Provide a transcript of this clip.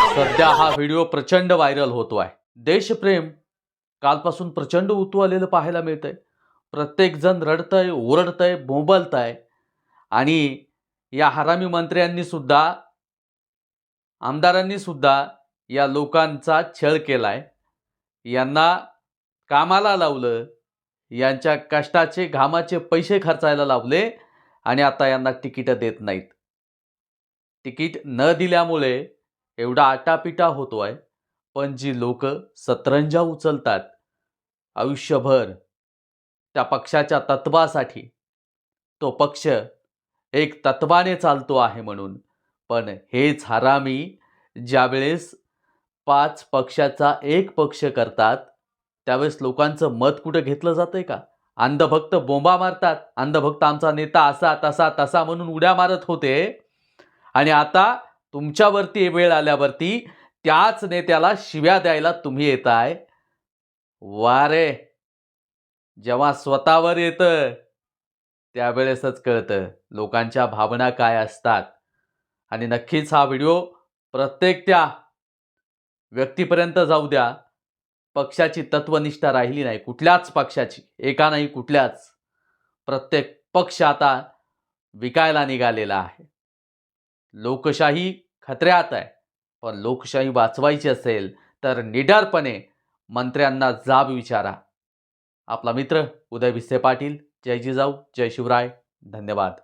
सध्या हा व्हिडिओ प्रचंड व्हायरल होतो आहे. देशप्रेम कालपासून प्रचंड उतू पाहायला मिळतंय. प्रत्येक जण रडतंय, ओरडतंय, बोंबलतंय आणि या हरामी मंत्र्यांनी सुद्धा, आमदारांनी सुद्धा या लोकांचा छळ केलाय. यांना कामाला लावलं, यांच्या कष्टाचे, घामाचे पैसे खर्चायला लावले आणि आता यांना तिकीटं देत नाहीत. तिकीट न दिल्यामुळे एवढा आटापिटा होतोय. पण जी लोक सतरंजा उचलतात आयुष्यभर त्या पक्षाच्या तत्वासाठी, तो पक्ष एक तत्वाने चालतो आहे म्हणून, पण हेच हरामी ज्यावेळेस 5 पक्षाचा एक पक्ष करतात, त्यावेळेस लोकांचं मत कुठं घेतलं जातंय का? अंधभक्त बोंबा मारतात. अंधभक्त आमचा नेता असा तसा तसा म्हणून उड्या मारत होते आणि आता तुमच्यावरती वेळ आल्यावरती त्याच नेत्याला शिव्या द्यायला तुम्ही येताय. वा रे! जेव्हा स्वतःवर येतं त्यावेळेसच कळतं लोकांच्या भावना काय असतात. आणि नक्कीच हा व्हिडिओ प्रत्येक त्या व्यक्तीपर्यंत जाऊ द्या. पक्षाची तत्वनिष्ठा राहिली नाही, कुठल्याच पक्षाची, एका नाही कुठल्याच. प्रत्येक पक्ष आता विकायला निघालेला आहे. लोकशाही खतऱ्यात आहे. पण लोकशाही वाचवायची असेल तर निडरपणे मंत्र्यांना जाब विचारा. आपला मित्र उदय विसे पाटील. जय जिजाऊ, जय शिवराय. धन्यवाद.